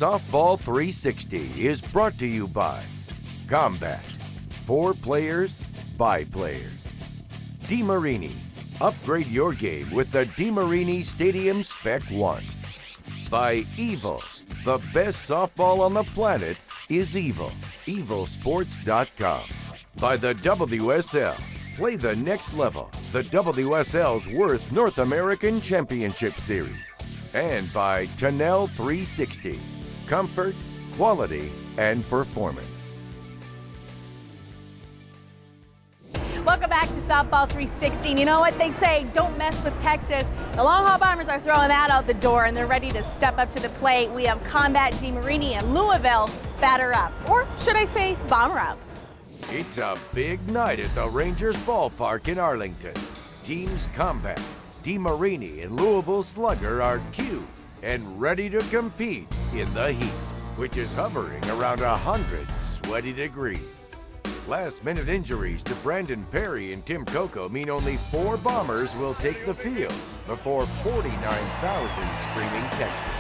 Softball 360 is brought to you by Combat, for players, by players. DeMarini, upgrade your game with the DeMarini Stadium Spec 1. By Evil, the best softball on the planet is Evil, evilsports.com. By the WSL, play the next level, the WSL's Worth North American Championship Series. And by Tunnel 360, comfort, quality, and performance. Welcome back to Softball 360. And you know what they say, don't mess with Texas. The Long Haul Bombers are throwing that out the door, and they're ready to step up to the plate. We have Combat, DeMarini, and Louisville batter up. Or should I say bomber up? It's a big night at the Rangers Ballpark in Arlington. Teams Combat, DeMarini, and Louisville Slugger are cued and ready to compete in the heat, which is hovering around 100 sweaty degrees. Last-minute injuries to Brandon Perry and Tim Coco mean only 4 Bombers will take the field before 49,000 screaming Texans.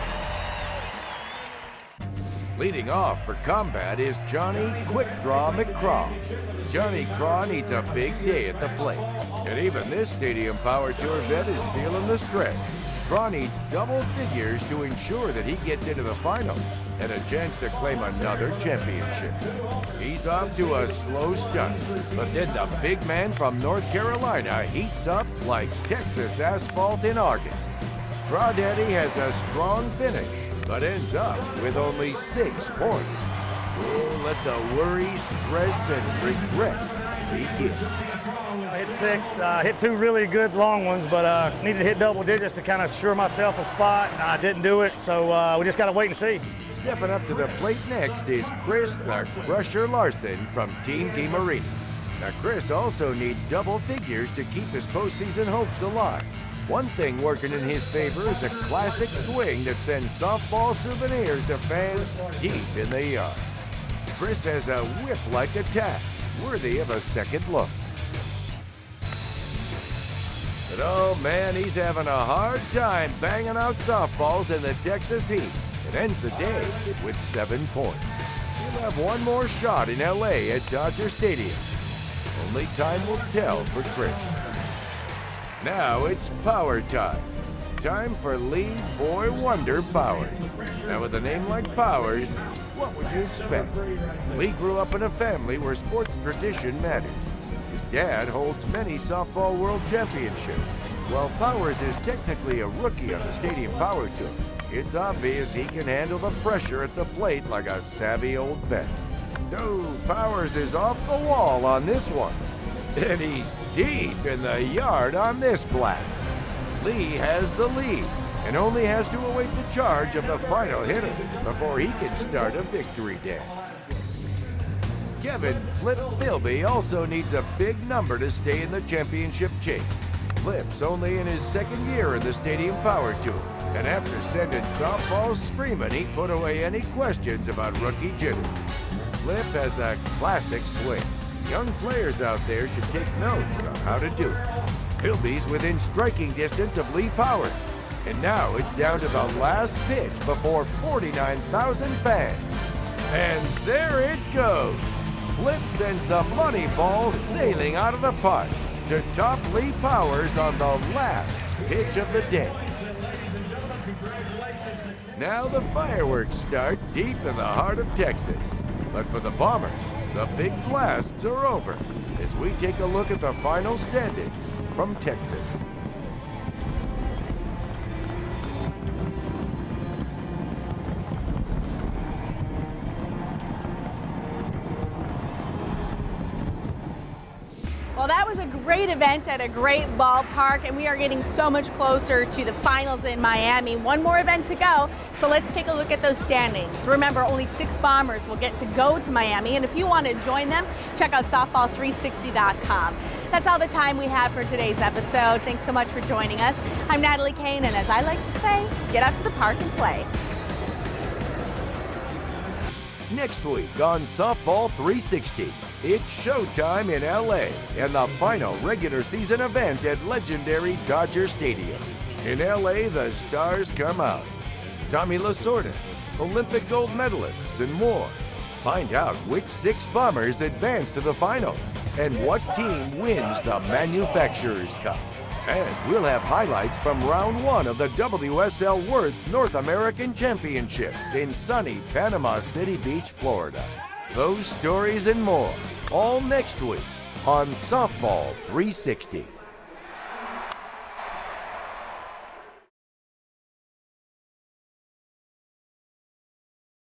Leading off for Combat is Johnny Quick Draw McCraw. Johnny Craw needs a big day at the plate, and even this Stadium Power Tour vet is feeling the stretch. Craw needs double figures to ensure that he gets into the finals and a chance to claim another championship. He's off to a slow start, but then the big man from North Carolina heats up like Texas asphalt in August. Crawdaddy has a strong finish, but ends up with only 6 points. Oh, let the worry, stress, and regret begin. I hit 6, hit 2 really good long ones, but needed to hit double digits to kind of assure myself a spot. I didn't do it, so we just got to wait and see. Stepping up to the plate next is Chris the Crusher Larson from Team DeMarini. Now, Chris also needs double figures to keep his postseason hopes alive. One thing working in his favor is a classic swing that sends softball souvenirs to fans deep in the yard. Chris has a whip-like attack, worthy of a second look. But oh man, he's having a hard time banging out softballs in the Texas heat. It ends the day with 7 points. He'll have one more shot in LA at Dodger Stadium. Only time will tell for Chris. Now it's power time. Time for Lee Boy Wonder Powers. Now with a name like Powers, what would you expect? Lee grew up in a family where sports tradition matters. His dad holds many softball world championships. While Powers is technically a rookie on the Stadium Power Tour, it's obvious he can handle the pressure at the plate like a savvy old vet. Though Powers is off the wall on this one, and he's deep in the yard on this blast. Lee has the lead and only has to await the charge of the final hitter before he can start a victory dance. Kevin Flip Philby also needs a big number to stay in the championship chase. Flip's only in his 2nd year in the Stadium Power Tour, and after sending softballs screaming, he put away any questions about rookie jitters. Flip has a classic swing. Young players out there should take notes on how to do it. Philby's within striking distance of Lee Powers, and now it's down to the last pitch before 49,000 fans. And there it goes. Flip sends the money ball sailing out of the park to top Lee Powers on the last pitch of the day. Now the fireworks start deep in the heart of Texas. But for the Bombers, the big blasts are over as we take a look at the final standings from Texas. Well, that was a great event at a great ballpark, and we are getting so much closer to the finals in Miami. One more event to go, so let's take a look at those standings. Remember, only 6 Bombers will get to go to Miami, and if you want to join them, check out softball360.com. That's all the time we have for today's episode. Thanks so much for joining us. I'm Natalie Kane, and as I like to say, get out to the park and play. Next week on Softball 360, it's showtime in LA and the final regular season event at legendary Dodger Stadium. In LA, the stars come out. Tommy Lasorda, Olympic gold medalists, and more. Find out which 6 Bombers advance to the finals and what team wins the Manufacturers Cup. And we'll have highlights from round 1 of the WSL Worth North American Championships in sunny Panama City Beach, Florida. Those stories and more, all next week on Softball 360.